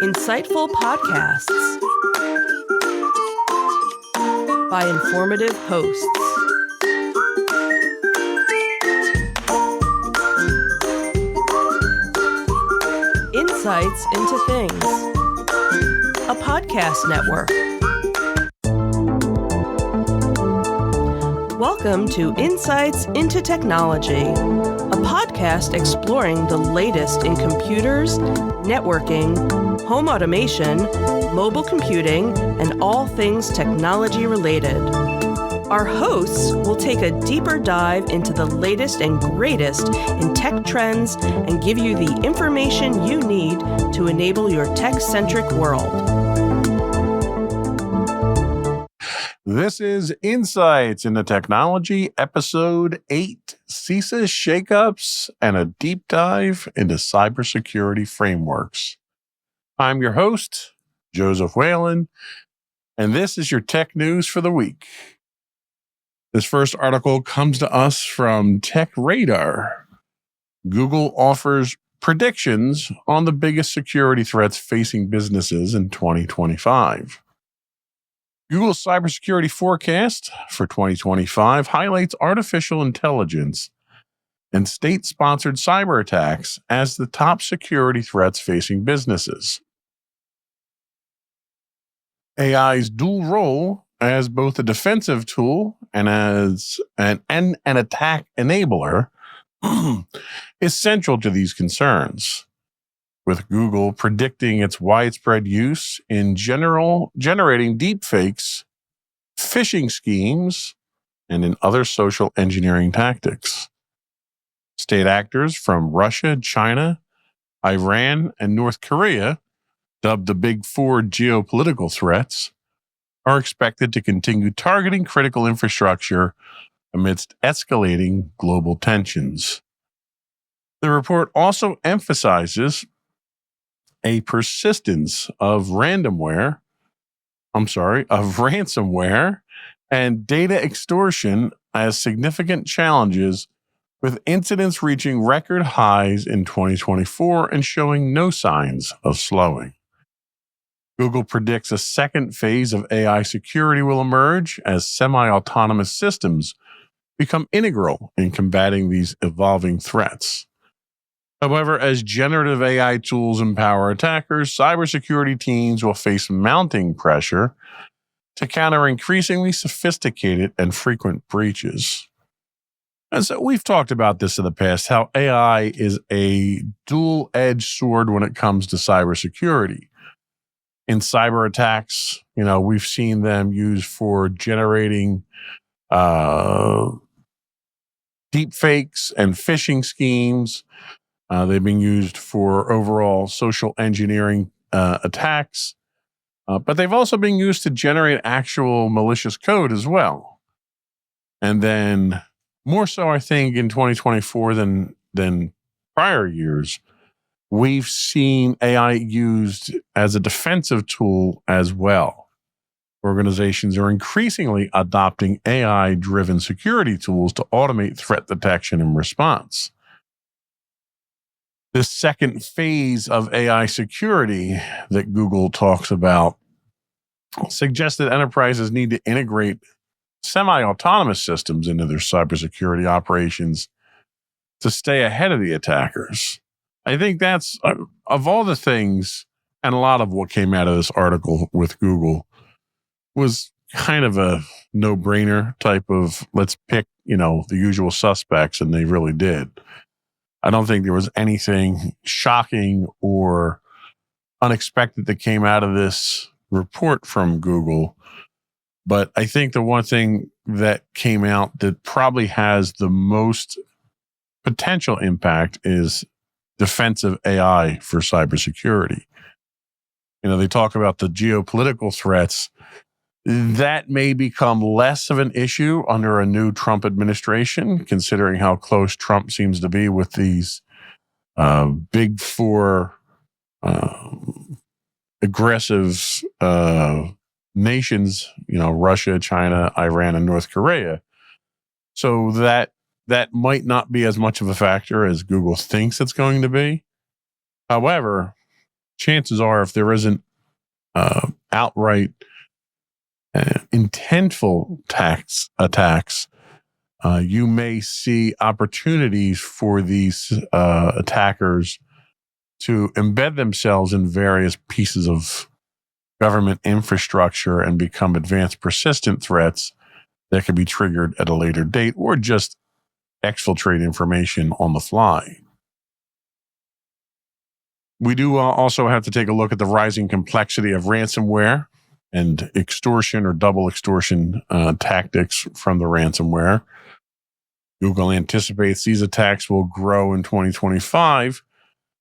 Insightful podcasts by informative hosts. Insights into Things, a podcast network. Welcome to Insights into Technology, a podcast exploring the latest in computers, networking, home automation, mobile computing, and all things technology related. Our hosts will take a deeper dive into the latest and greatest in tech trends and give you the information you need to enable your tech-centric world. This is Insights into Technology, Episode 8, CISA Shakeups, and a deep dive into cybersecurity frameworks. I'm your host, Joseph Whalen, and this is your tech news for the week. This first article comes to us from Tech Radar. Google offers predictions on the biggest security threats facing businesses in 2025. Google's cybersecurity forecast for 2025 highlights artificial intelligence and state-sponsored cyber attacks as the top security threats facing businesses. AI's dual role as both a defensive tool and as an attack enabler is central to these concerns, with Google predicting its widespread use in generating deepfakes, phishing schemes, and in other social engineering tactics. State actors from Russia, China, Iran, and North Korea, dubbed the Big Four geopolitical threats, are expected to continue targeting critical infrastructure amidst escalating global tensions. The report also emphasizes a persistence of ransomware and data extortion as significant challenges, with incidents reaching record highs in 2024 and showing no signs of slowing. Google predicts a second phase of AI security will emerge as semi-autonomous systems become integral in combating these evolving threats. However, as generative AI tools empower attackers, cybersecurity teams will face mounting pressure to counter increasingly sophisticated and frequent breaches. And so we've talked about this in the past, how AI is a dual-edged sword when it comes to cybersecurity. In cyber attacks, we've seen them used for generating deepfakes and phishing schemes. They've been used for overall social engineering attacks, but they've also been used to generate actual malicious code as well. And then more so, I think, in 2024 than prior years, we've seen AI used as a defensive tool as well. Organizations are increasingly adopting AI-driven security tools to automate threat detection and response. This second phase of AI security that Google talks about suggests that enterprises need to integrate semi-autonomous systems into their cybersecurity operations to stay ahead of the attackers. I think that's, of all the things, and a lot of what came out of this article with Google was kind of a no-brainer type of, let's pick, the usual suspects, and they really did. I don't think there was anything shocking or unexpected that came out of this report from Google. But I think the one thing that came out that probably has the most potential impact is defensive AI for cybersecurity. They talk about the geopolitical threats. That may become less of an issue under a new Trump administration, considering how close Trump seems to be with these big four aggressive nations, Russia, China, Iran, and North Korea. So that might not be as much of a factor as Google thinks it's going to be. However, chances are, if there isn't outright intentful attacks, you may see opportunities for these attackers to embed themselves in various pieces of government infrastructure and become advanced persistent threats that can be triggered at a later date, or just exfiltrate information on the fly. We do also have to take a look at the rising complexity of ransomware and extortion or double extortion tactics from the ransomware. Google anticipates these attacks will grow in 2025,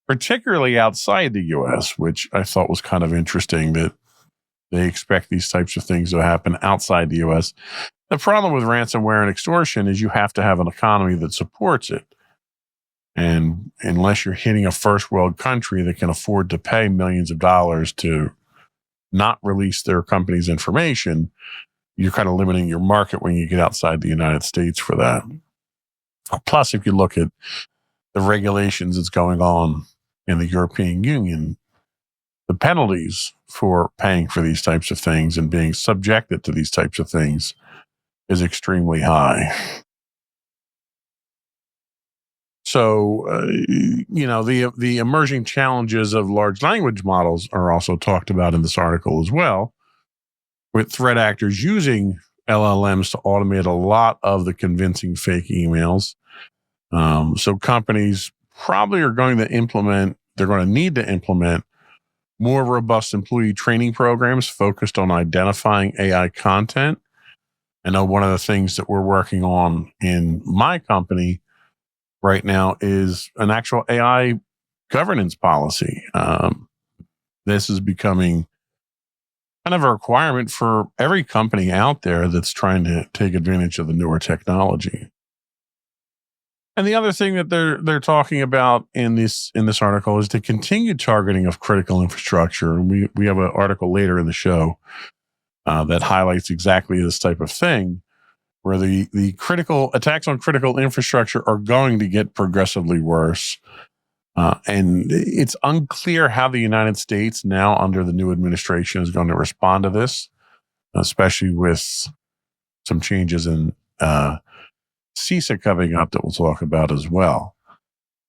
particularly outside the US, which I thought was kind of interesting that they expect these types of things to happen outside the US. The problem with ransomware and extortion is you have to have an economy that supports it. And unless you're hitting a first world country that can afford to pay millions of dollars to not release their company's information, you're kind of limiting your market when you get outside the United States for that. Plus, if you look at the regulations that's going on in the European Union, the penalties for paying for these types of things and being subjected to these types of things is extremely high. So, the emerging challenges of large language models are also talked about in this article as well, with threat actors using LLMs to automate a lot of the convincing fake emails. So companies probably are going to need to implement more robust employee training programs focused on identifying AI content. I know one of the things that we're working on in my company right now is an actual AI governance policy. This is becoming kind of a requirement for every company out there that's trying to take advantage of the newer technology. And the other thing that they're talking about in this article is the continued targeting of critical infrastructure. And we have an article later in the show that highlights exactly this type of thing, where the critical attacks on critical infrastructure are going to get progressively worse. And it's unclear how the United States now under the new administration is going to respond to this, especially with some changes in CISA coming up that we'll talk about as well.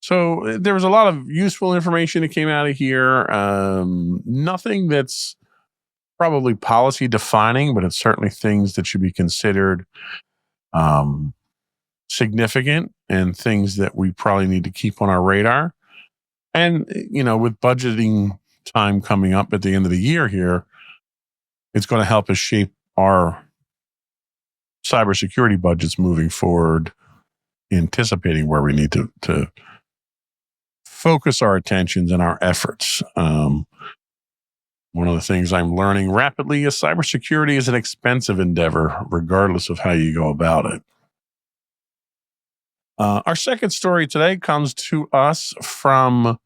So there was a lot of useful information that came out of here. Nothing that's probably policy defining, but it's certainly things that should be considered significant and things that we probably need to keep on our radar. And, with budgeting time coming up at the end of the year here, it's going to help us shape our cybersecurity budgets moving forward, anticipating where we need to focus our attentions and our efforts. One of the things I'm learning rapidly is cybersecurity is an expensive endeavor, regardless of how you go about it. Our second story today comes to us from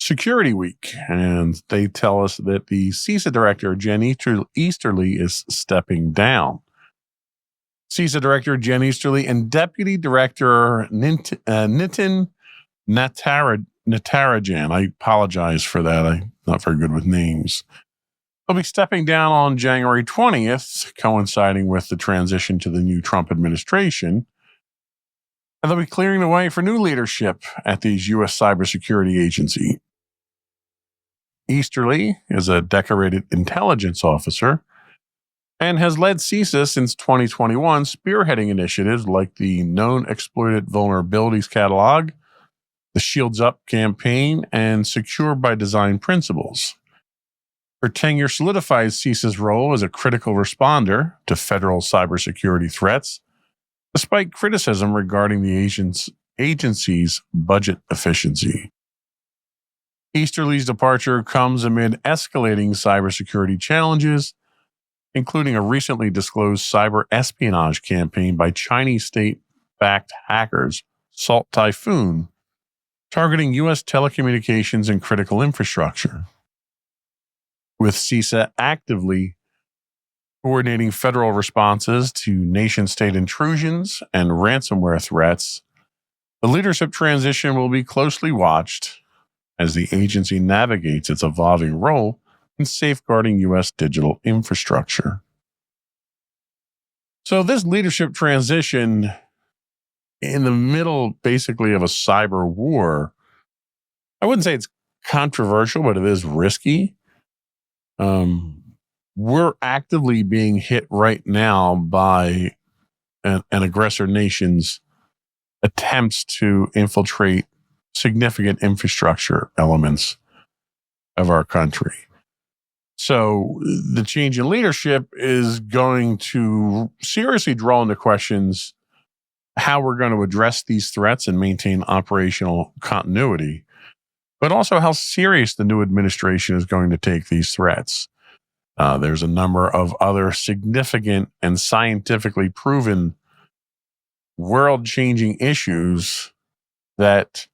Security Week, and they tell us that the CISA director, Jen Easterly, is stepping down. CISA Director Jen Easterly and Deputy Director Nitin Natarajan, I apologize for that. I'm not very good with names. They'll be stepping down on January 20th, coinciding with the transition to the new Trump administration. And they'll be clearing the way for new leadership at the U.S. Cybersecurity Agency. Easterly is a decorated intelligence officer and has led CISA since 2021, spearheading initiatives like the Known Exploited Vulnerabilities Catalog, the Shields Up campaign, and Secure by Design principles. Her tenure solidifies CISA's role as a critical responder to federal cybersecurity threats, despite criticism regarding the agency's budget efficiency. Easterly's departure comes amid escalating cybersecurity challenges, including a recently disclosed cyber espionage campaign by Chinese state-backed hackers, Salt Typhoon, targeting U.S. telecommunications and critical infrastructure. With CISA actively coordinating federal responses to nation-state intrusions and ransomware threats, the leadership transition will be closely watched as the agency navigates its evolving role in safeguarding U.S. digital infrastructure. So this leadership transition in the middle, basically, of a cyber war, I wouldn't say it's controversial, but it is risky. We're actively being hit right now by an aggressor nation's attempts to infiltrate significant infrastructure elements of our country. So the change in leadership is going to seriously draw into questions how we're going to address these threats and maintain operational continuity, but also how serious the new administration is going to take these threats. There's a number of other significant and scientifically proven world-changing issues that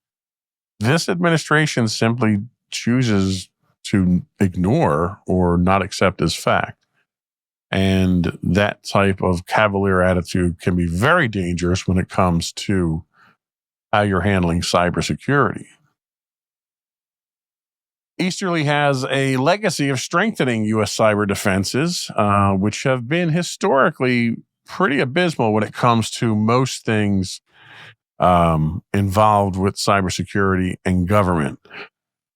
this administration simply chooses to ignore or not accept as fact. And that type of cavalier attitude can be very dangerous when it comes to how you're handling cybersecurity. Easterly has a legacy of strengthening U.S. cyber defenses, which have been historically pretty abysmal when it comes to most things involved with cybersecurity and government.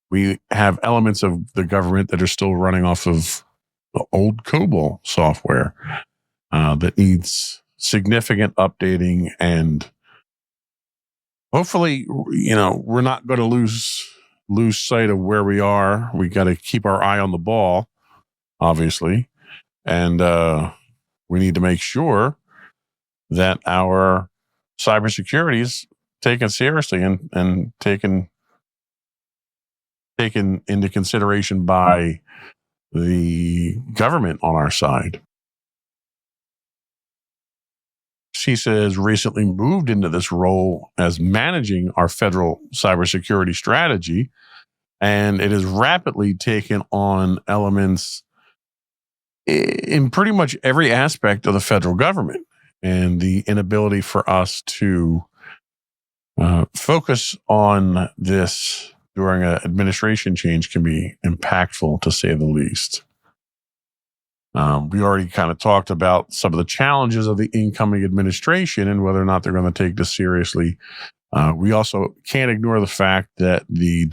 We have elements of the government that are still running off of the old COBOL software that needs significant updating, and hopefully, we're not going to lose sight of where we are. We got to keep our eye on the ball, obviously, and we need to make sure that our cybersecurity is taken seriously and taken into consideration by the government on our side. CISA has recently moved into this role as managing our federal cybersecurity strategy, and it has rapidly taken on elements in pretty much every aspect of the federal government, and the inability for us to focus on this during an administration change can be impactful, to say the least. We already kind of talked about some of the challenges of the incoming administration and whether or not they're going to take this seriously. We also can't ignore the fact that the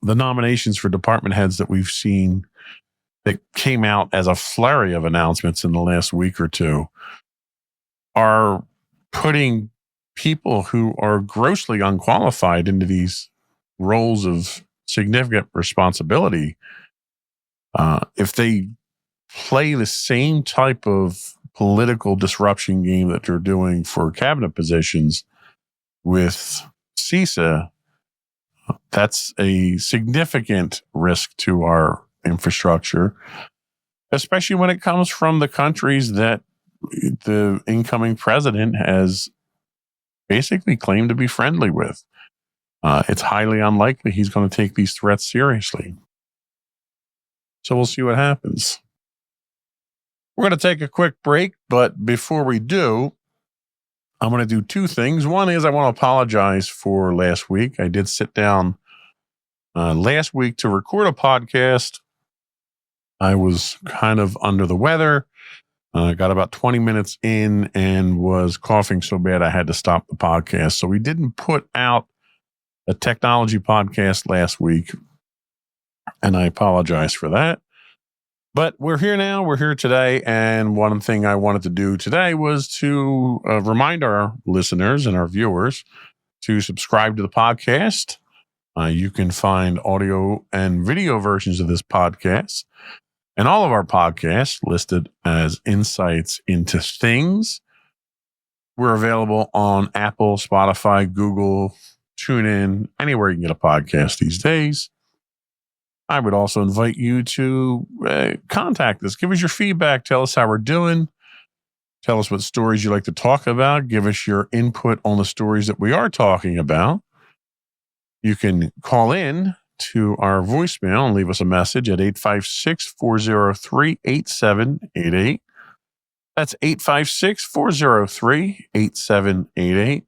nominations for department heads that we've seen that came out as a flurry of announcements in the last week or two are putting people who are grossly unqualified into these roles of significant responsibility. If they play the same type of political disruption game that they're doing for cabinet positions with CISA, that's a significant risk to our infrastructure, especially when it comes from the countries that the incoming president has basically claimed to be friendly with. It's highly unlikely he's going to take these threats seriously. So we'll see what happens. We're going to take a quick break, but before we do, I'm going to do two things. One is I want to apologize for last week. I did sit down last week to record a podcast. I was kind of under the weather. Got about 20 minutes in and was coughing so bad I had to stop the podcast. So we didn't put out a technology podcast last week, and I apologize for that. But we're here now. We're here today. And one thing I wanted to do today was to remind our listeners and our viewers to subscribe to the podcast. You can find audio and video versions of this podcast and all of our podcasts listed as Insights into Things. We're available on Apple, Spotify, Google, TuneIn, anywhere you can get a podcast these days. I would also invite you to contact us. Give us your feedback. Tell us how we're doing. Tell us what stories you'd like to talk about. Give us your input on the stories that we are talking about. You can call in to our voicemail and leave us a message at 856-403-8788. That's 856-403-8788.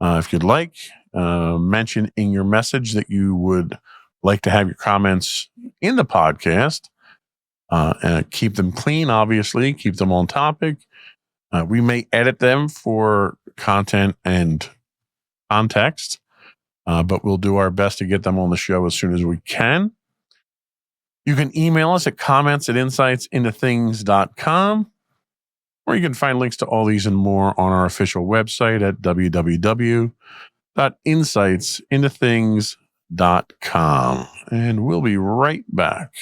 If you'd like, mention in your message that you would like to have your comments in the podcast. And keep them clean, obviously. Keep them on topic. We may edit them for content and context, but we'll do our best to get them on the show as soon as we can. You can email us at comments@insightsintothings.com, or you can find links to all these and more on our official website at www.insightsintothings.com. And we'll be right back.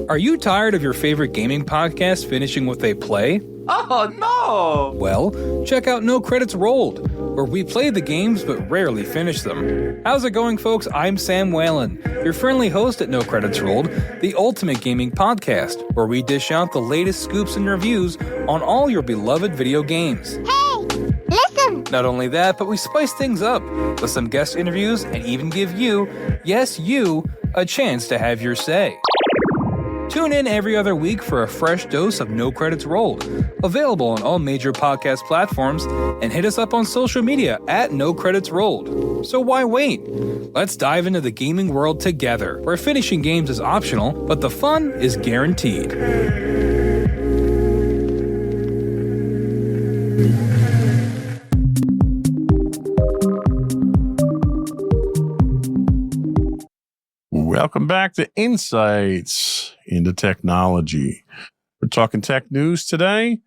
Are you tired of your favorite gaming podcast finishing with a play? Oh, no! Well, check out No Credits Rolled, where we play the games but rarely finish them. How's it going, folks? I'm Sam Whalen, your friendly host at No Credits Rolled, the ultimate gaming podcast, where we dish out the latest scoops and reviews on all your beloved video games. Hey, listen! Not only that, but we spice things up with some guest interviews and even give you, yes, you, a chance to have your say. Tune in every other week for a fresh dose of No Credits Rolled, available on all major podcast platforms, and hit us up on social media at No Credits Rolled. So why wait? Let's dive into the gaming world together, where finishing games is optional, but the fun is guaranteed. Welcome back to Insights into Technology. We're talking tech news today.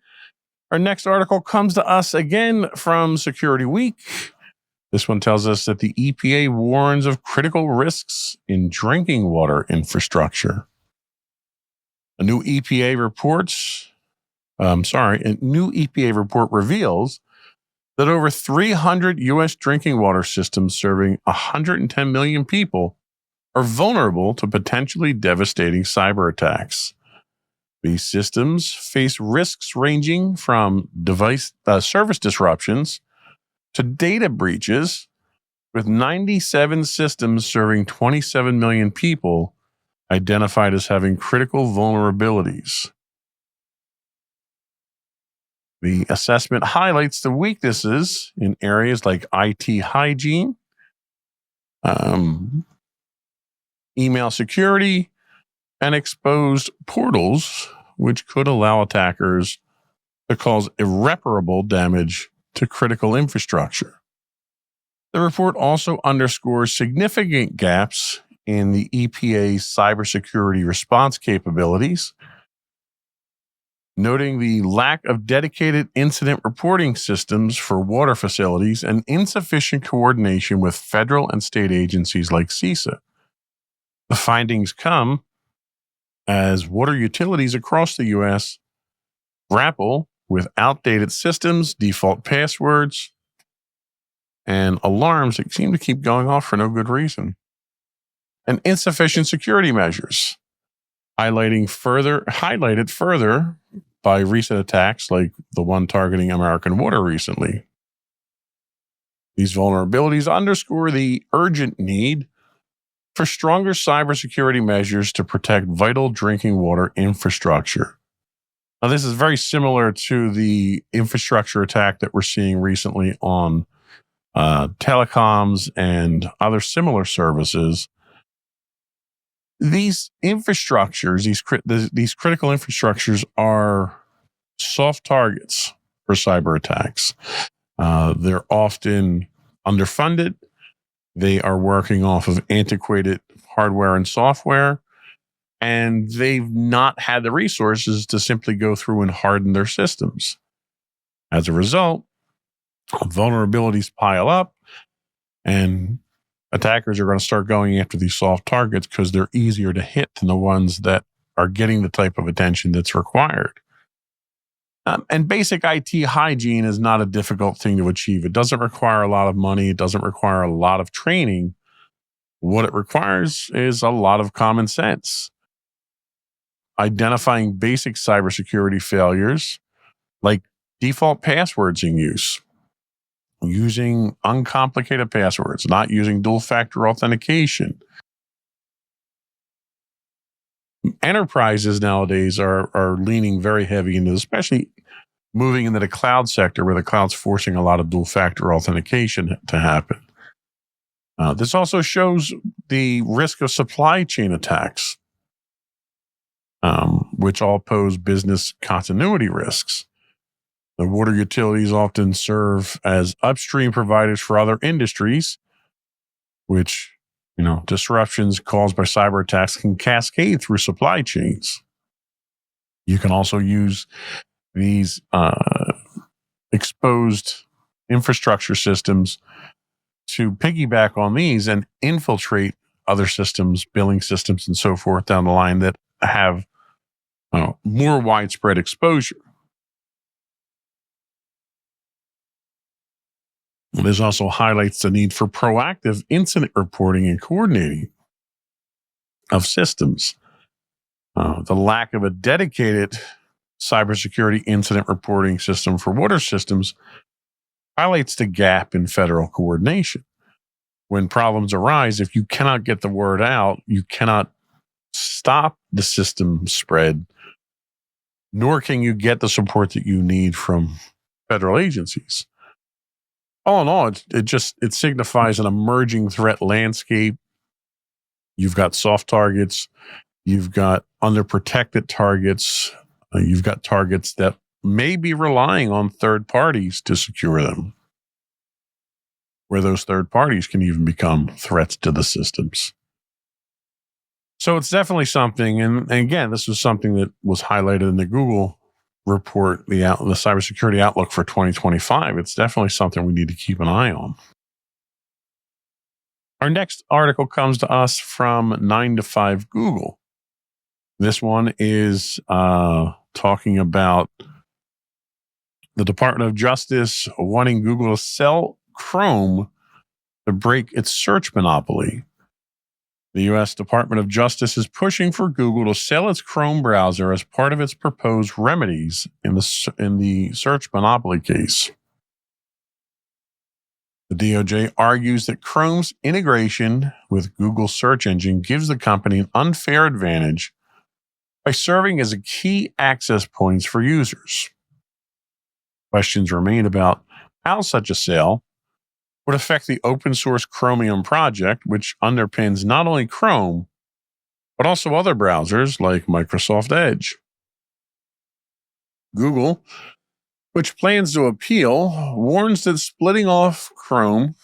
Our next article comes to us again from Security Week. This one tells us that the EPA warns of critical risks in drinking water infrastructure. A new EPA report reveals that over 300 U.S. drinking water systems serving 110 million people are vulnerable to potentially devastating cyber attacks. These systems face risks ranging from service disruptions to data breaches, with 97 systems serving 27 million people identified as having critical vulnerabilities. The assessment highlights the weaknesses in areas like IT hygiene, email security, and exposed portals, which could allow attackers to cause irreparable damage to critical infrastructure. The report also underscores significant gaps in the EPA's cybersecurity response capabilities, noting the lack of dedicated incident reporting systems for water facilities and insufficient coordination with federal and state agencies like CISA. The findings come as water utilities across the U.S. grapple with outdated systems, default passwords, and alarms that seem to keep going off for no good reason, and insufficient security measures, highlighted further by recent attacks like the one targeting American Water recently. These vulnerabilities underscore the urgent need for stronger cybersecurity measures to protect vital drinking water infrastructure. Now, this is very similar to the infrastructure attack that we're seeing recently on telecoms and other similar services. These infrastructures, these critical infrastructures, are soft targets for cyber attacks. They're often underfunded. They are working off of antiquated hardware and software, and they've not had the resources to simply go through and harden their systems. As a result, vulnerabilities pile up, and attackers are going to start going after these soft targets because they're easier to hit than the ones that are getting the type of attention that's required. And basic IT hygiene is not a difficult thing to achieve. It doesn't require a lot of money. It doesn't require a lot of training. What it requires is a lot of common sense. Identifying basic cybersecurity failures like default passwords in use, using uncomplicated passwords, not using dual-factor authentication, enterprises nowadays are leaning very heavy into, especially moving into the cloud sector, where the cloud's forcing a lot of dual factor authentication to happen. This also shows the risk of supply chain attacks, which all pose business continuity risks. The water utilities often serve as upstream providers for other industries, which, disruptions caused by cyber attacks can cascade through supply chains. You can also use these exposed infrastructure systems to piggyback on these and infiltrate other systems, billing systems, and so forth down the line that have more widespread exposure. This also highlights the need for proactive incident reporting and coordinating of systems. The lack of a dedicated cybersecurity incident reporting system for water systems highlights the gap in federal coordination. When problems arise, if you cannot get the word out, you cannot stop the system spread, nor can you get the support that you need from federal agencies. All in all, it signifies an emerging threat landscape. You've got soft targets, you've got underprotected targets, you've got targets that may be relying on third parties to secure them, where those third parties can even become threats to the systems. So it's definitely something, and again, this was something that was highlighted in the Google report, the cybersecurity outlook for 2025. It's definitely something we need to keep an eye on. Our next article comes to us from 9 to 5 Google. This one is talking about the Department of Justice wanting Google to sell Chrome to break its search monopoly. The U.S. Department of Justice is pushing for Google to sell its Chrome browser as part of its proposed remedies in the search monopoly case. The DOJ argues that Chrome's integration with Google's search engine gives the company an unfair advantage by serving as a key access points for users. Questions remain about how such a sale would affect the open source Chromium project, which underpins not only Chrome, but also other browsers like Microsoft Edge. Google, which plans to appeal, warns that splitting off Chrome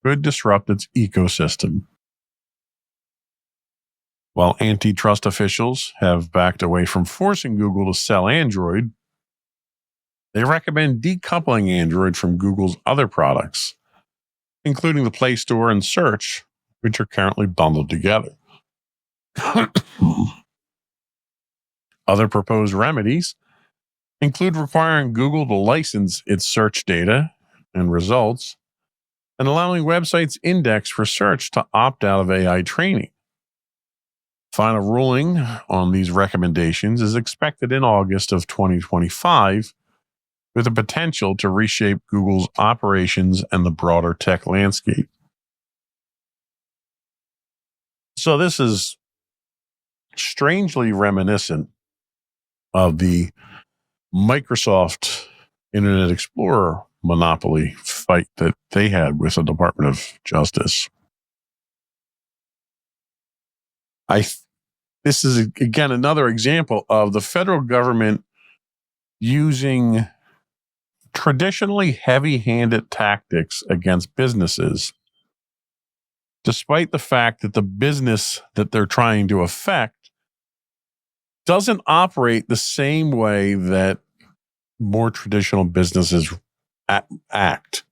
could disrupt its ecosystem. While antitrust officials have backed away from forcing Google to sell Android, they recommend decoupling Android from Google's other products, including the Play Store and Search, which are currently bundled together. Other proposed remedies include requiring Google to license its search data and results and allowing websites indexed for search to opt out of AI training. Final ruling on these recommendations is expected in August of 2025, with the potential to reshape Google's operations and the broader tech landscape. So this is strangely reminiscent of the Microsoft Internet Explorer monopoly fight that they had with the Department of Justice. This is, again, another example of the federal government using traditionally heavy-handed tactics against businesses, despite the fact that the business that they're trying to affect doesn't operate the same way that more traditional businesses act.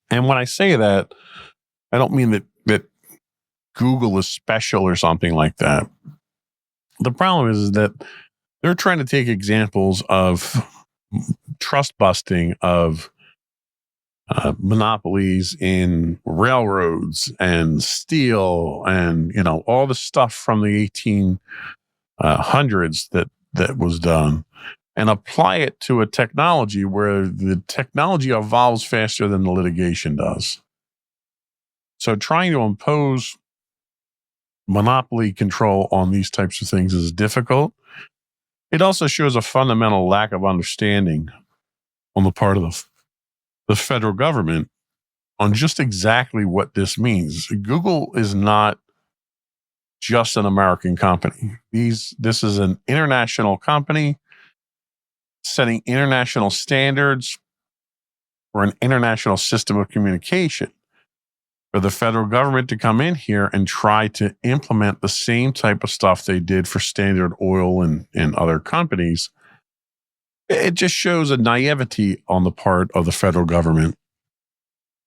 And when I say that, I don't mean that Google is special or something like that. The problem is that they're trying to take examples of trust busting, of monopolies in railroads and steel and, all the stuff from the 1800s that was done, and apply it to a technology where the technology evolves faster than the litigation does. So trying to impose monopoly control on these types of things is difficult. It also shows a fundamental lack of understanding on the part of the federal government on just exactly what this means. Google is not just an American company. This is an international company setting international standards for an international system of communication. For the federal government to come in here and try to implement the same type of stuff they did for Standard Oil and other companies, it just shows a naivety on the part of the federal government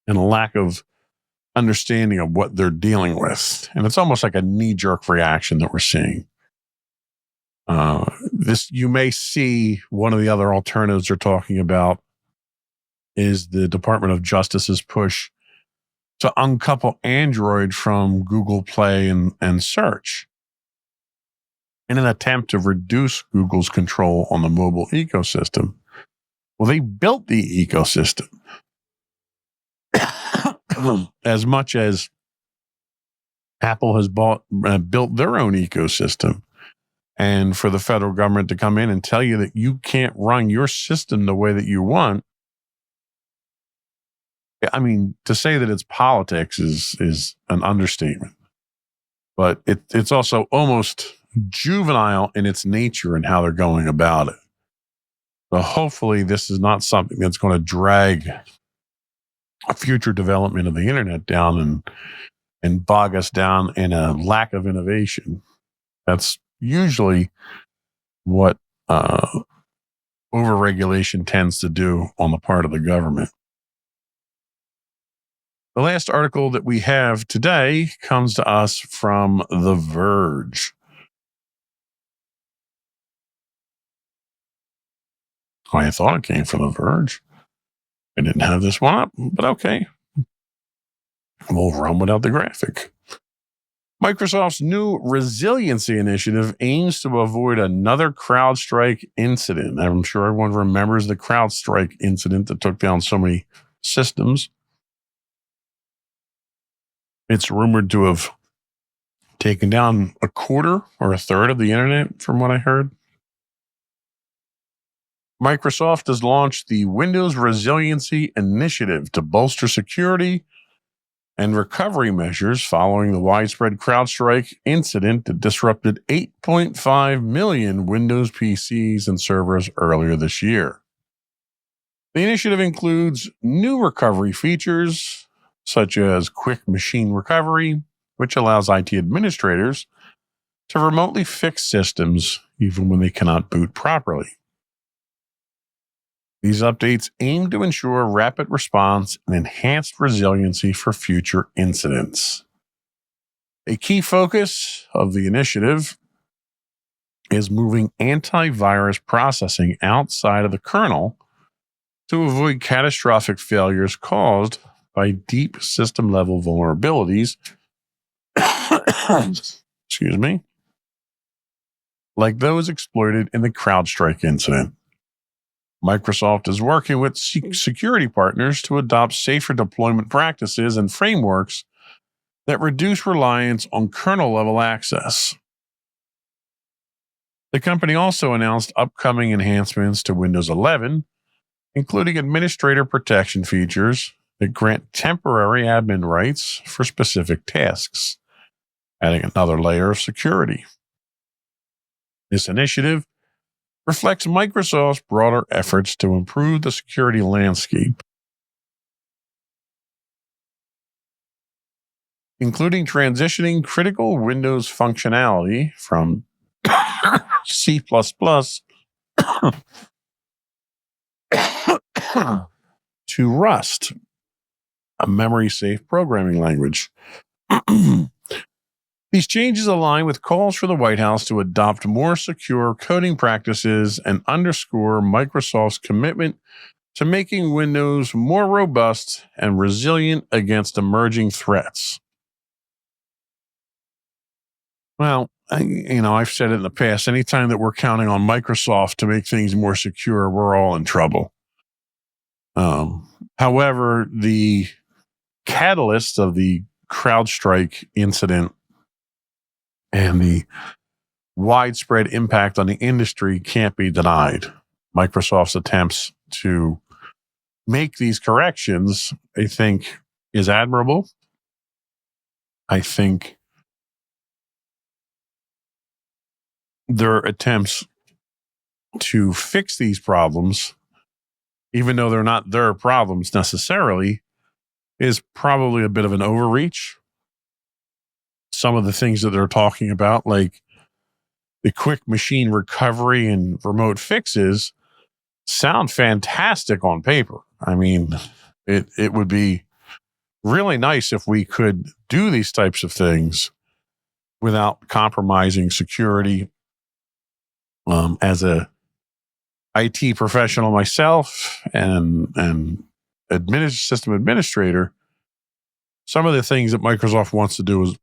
and a lack of understanding of what they're dealing with. And it's almost like a knee-jerk reaction that we're seeing. You may see one of the other alternatives they're talking about is the Department of Justice's push to uncouple Android from Google Play and search in an attempt to reduce Google's control on the mobile ecosystem. Well, they built the ecosystem as much as Apple has built their own ecosystem. And for the federal government to come in and tell you that you can't run your system the way that you want, I mean, to say that it's politics is an understatement. But it's also almost juvenile in its nature and how they're going about it. So hopefully this is not something that's going to drag a future development of the internet down and bog us down in a lack of innovation. That's usually what overregulation tends to do on the part of the government. The last article that we have today comes to us from The Verge. I thought it came from The Verge. I didn't have this one up, but okay. We'll run without the graphic. Microsoft's new resiliency initiative aims to avoid another CrowdStrike incident. I'm sure everyone remembers the CrowdStrike incident that took down so many systems. It's rumored to have taken down a quarter or a third of the internet, from what I heard. Microsoft has launched the Windows Resiliency Initiative to bolster security and recovery measures following the widespread CrowdStrike incident that disrupted 8.5 million Windows PCs and servers earlier this year. The initiative includes new recovery features, such as quick machine recovery, which allows IT administrators to remotely fix systems even when they cannot boot properly. These updates aim to ensure rapid response and enhanced resiliency for future incidents. A key focus of the initiative is moving antivirus processing outside of the kernel to avoid catastrophic failures caused by deep system-level vulnerabilities, excuse me, like those exploited in the CrowdStrike incident. Microsoft is working with security partners to adopt safer deployment practices and frameworks that reduce reliance on kernel-level access. The company also announced upcoming enhancements to Windows 11, including administrator protection features that grant temporary admin rights for specific tasks, adding another layer of security. This initiative reflects Microsoft's broader efforts to improve the security landscape, including transitioning critical Windows functionality from C++ to Rust, a memory-safe programming language. These changes align with calls for the White House to adopt more secure coding practices and underscore Microsoft's commitment to making Windows more robust and resilient against emerging threats. Well, I've said it in the past, anytime that we're counting on Microsoft to make things more secure, we're all in trouble. However, the catalyst of the CrowdStrike incident And the widespread impact on the industry can't be denied. Microsoft's attempts to make these corrections, I think, is admirable. I think their attempts to fix these problems, even though they're not their problems necessarily, is probably a bit of an overreach. Some of the things that they're talking about, like the quick machine recovery and remote fixes, sound fantastic on paper. I mean, it would be really nice if we could do these types of things without compromising security. As a IT professional myself and system administrator, some of the things that Microsoft wants to do is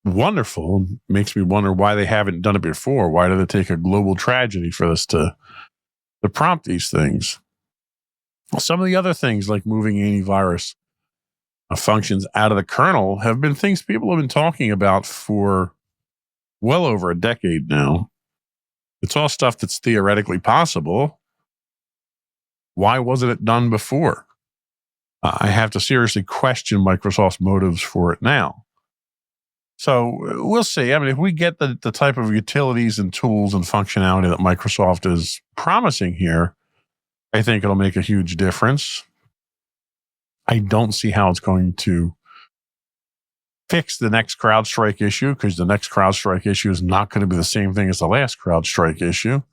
wonderful. Makes me wonder why they haven't done it before. Why did it take a global tragedy for this to prompt these things? Some of the other things, like moving antivirus functions out of the kernel, have been things people have been talking about for well over a decade now. It's all stuff that's theoretically possible. Why wasn't it done before? I have to seriously question Microsoft's motives for it now. So we'll see. I mean, if we get the type of utilities and tools and functionality that Microsoft is promising here, I think it'll make a huge difference. I don't see how it's going to fix the next CrowdStrike issue, because the next CrowdStrike issue is not going to be the same thing as the last CrowdStrike issue.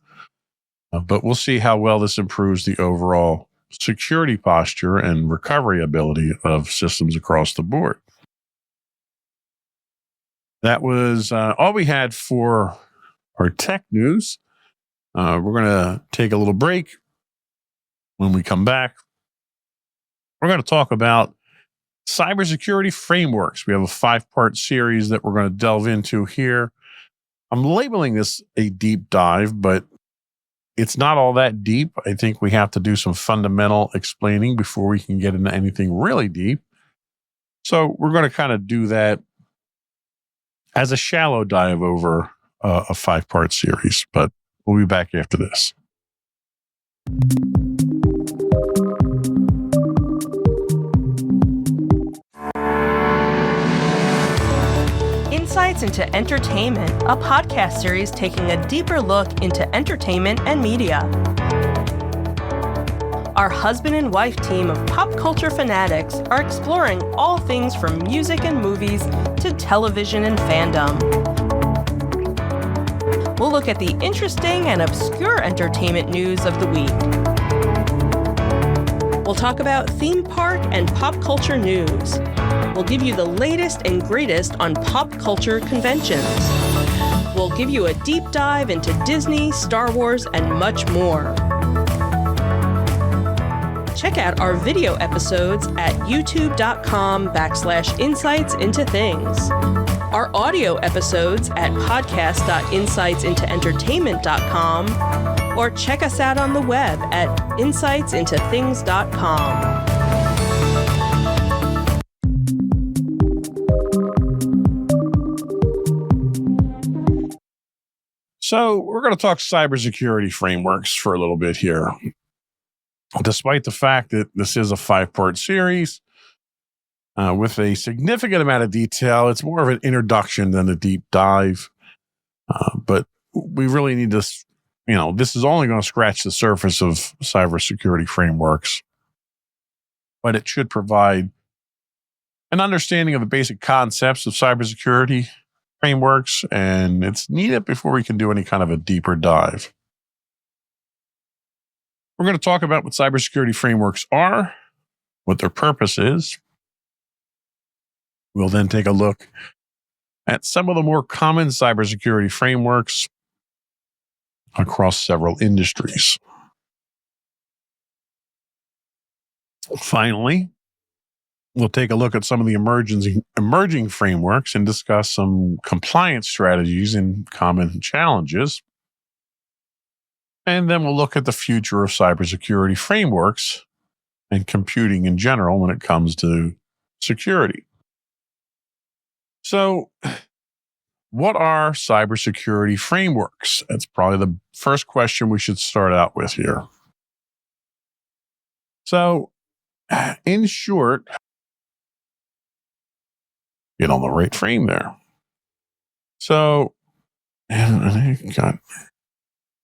But we'll see how well this improves the overall security posture and recovery ability of systems across the board. That was all we had for our tech news. We're going to take a little break. When we come back, we're going to talk about cybersecurity frameworks. We have a 5-part series that we're going to delve into here. I'm labeling this a deep dive, but it's not all that deep. I think we have to do some fundamental explaining before we can get into anything really deep. So we're going to kind of do that as a shallow dive over a 5-part series, but we'll be back after this. Insights into Entertainment, a podcast series taking a deeper look into entertainment and media. Our husband and wife team of pop culture fanatics are exploring all things from music and movies to television and fandom. We'll look at the interesting and obscure entertainment news of the week. We'll talk about theme park and pop culture news. We'll give you the latest and greatest on pop culture conventions. We'll give you a deep dive into Disney, Star Wars, and much more. Check out our video episodes at youtube.com/insightsintothings. Our audio episodes at podcast.insightsintoentertainment.com, or check us out on the web at insightsintothings.com. So we're going to talk cybersecurity frameworks for a little bit here. Despite the fact that this is a 5-part series with a significant amount of detail, it's more of an introduction than a deep dive. But we really need to, this is only going to scratch the surface of cybersecurity frameworks, but it should provide an understanding of the basic concepts of cybersecurity frameworks, and it's needed before we can do any kind of a deeper dive. We're going to talk about what cybersecurity frameworks are, what their purpose is. We'll then take a look at some of the more common cybersecurity frameworks across several industries. Finally, we'll take a look at some of the emerging frameworks and discuss some compliance strategies and common challenges. And then we'll look at the future of cybersecurity frameworks and computing in general when it comes to security. So, what are cybersecurity frameworks? That's probably the first question we should start out with here. So, in short, get on the right frame there. So, and I got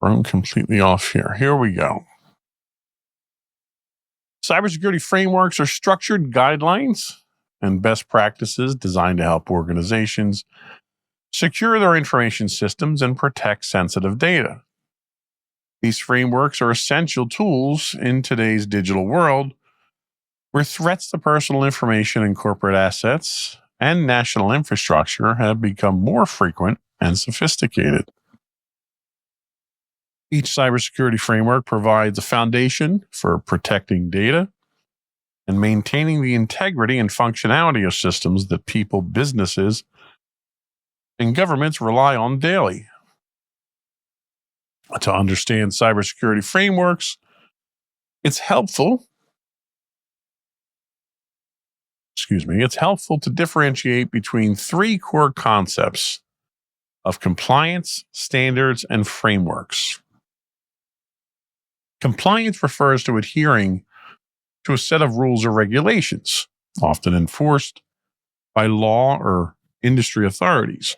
thrown completely off here. Here we go. Cybersecurity frameworks are structured guidelines and best practices designed to help organizations secure their information systems and protect sensitive data. These frameworks are essential tools in today's digital world where threats to personal information and corporate assets and national infrastructure have become more frequent and sophisticated. Each cybersecurity framework provides a foundation for protecting data and maintaining the integrity and functionality of systems that people, businesses, and governments rely on daily. To understand cybersecurity frameworks, it's helpful to differentiate between three core concepts of compliance, standards, and frameworks. Compliance refers to adhering to a set of rules or regulations, often enforced by law or industry authorities.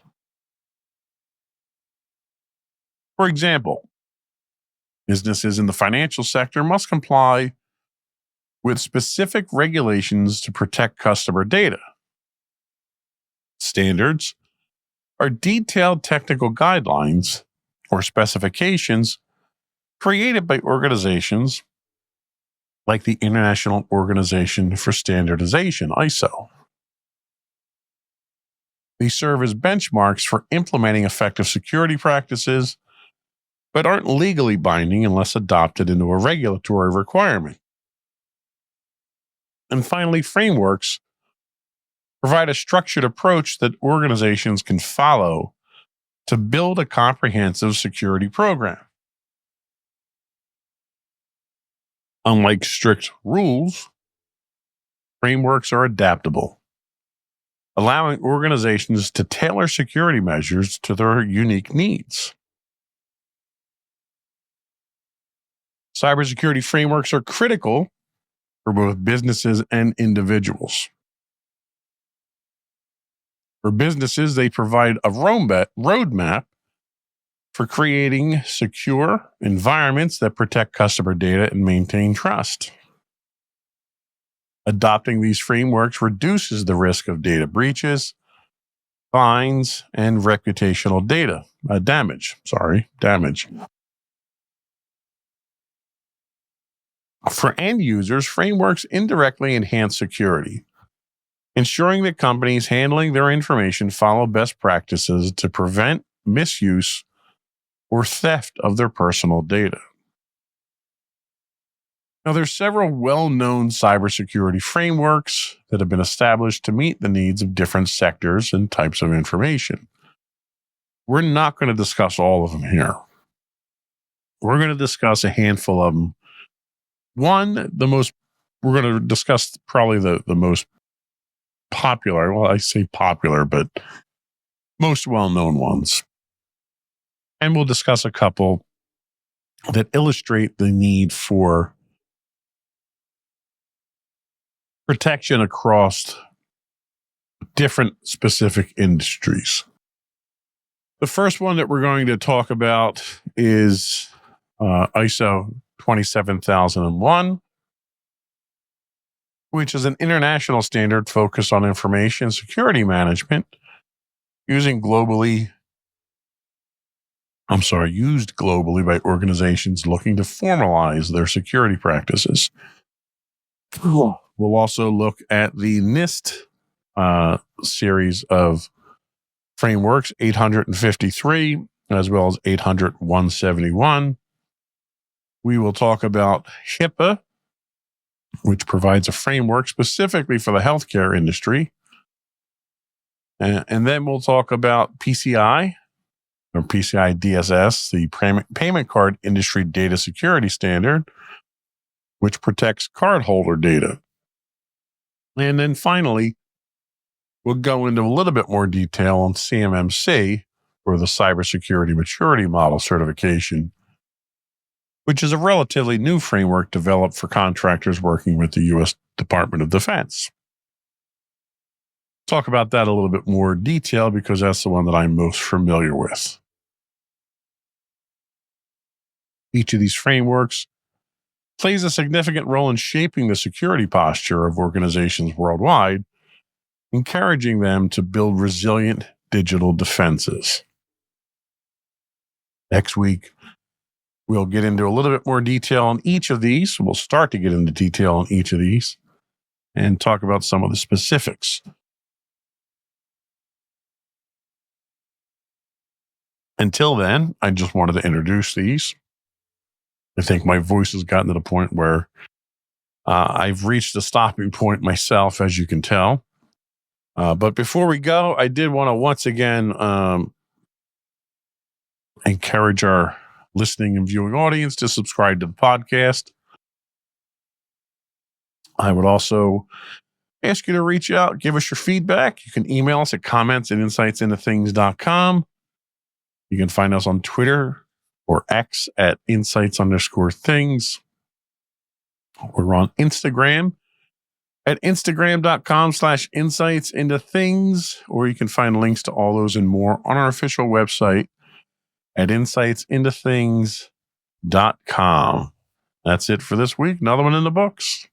For example, businesses in the financial sector must comply with specific regulations to protect customer data. Standards are detailed technical guidelines or specifications created by organizations like the International Organization for Standardization, ISO. These serve as benchmarks for implementing effective security practices, but aren't legally binding unless adopted into a regulatory requirement. And finally, frameworks provide a structured approach that organizations can follow to build a comprehensive security program. Unlike strict rules, frameworks are adaptable, allowing organizations to tailor security measures to their unique needs. Cybersecurity frameworks are critical for both businesses and individuals. For businesses, they provide a roadmap for creating secure environments that protect customer data and maintain trust. Adopting these frameworks reduces the risk of data breaches, fines, and reputational damage. For end users, frameworks indirectly enhance security, ensuring that companies handling their information follow best practices to prevent misuse or theft of their personal data. Now, there's several well-known cybersecurity frameworks that have been established to meet the needs of different sectors and types of information. We're not going to discuss all of them here. We're going to discuss a handful of them. We're going to discuss probably the most popular, well, I say popular, but most well-known ones. And we'll discuss a couple that illustrate the need for protection across different specific industries. The first one that we're going to talk about is ISO 27001, which is an international standard focused on information security management used globally by organizations looking to formalize their security practices. We'll also look at the NIST series of frameworks, 853, as well as 800-171. We will talk about HIPAA, which provides a framework specifically for the healthcare industry. And then we'll talk about PCI, or PCI DSS, the Payment Card Industry Data Security Standard, which protects cardholder data. And then finally, We'll go into a little bit more detail on CMMC, or the Cybersecurity Maturity Model Certification, which is a relatively new framework developed for contractors working with the U.S. Department of Defense. Talk about that a little bit more detail because that's the one that I'm most familiar with. Each of these frameworks plays a significant role in shaping the security posture of organizations worldwide, encouraging them to build resilient digital defenses. Next week, we'll get into a little bit more detail on each of these. We'll start to get into detail on each of these and talk about some of the specifics. Until then, I just wanted to introduce these. I think my voice has gotten to the point where I've reached a stopping point myself, as you can tell. But before we go, I did want to once again encourage our listening and viewing audience to subscribe to the podcast. I would also ask you to reach out, give us your feedback. You can email us at comments@insightsintothings.com. You can find us on Twitter or X at insights_things. We're on Instagram at instagram.com/insightsintothings, or you can find links to all those and more on our official website at insightsintothings.com. That's it for this week. Another one in the books.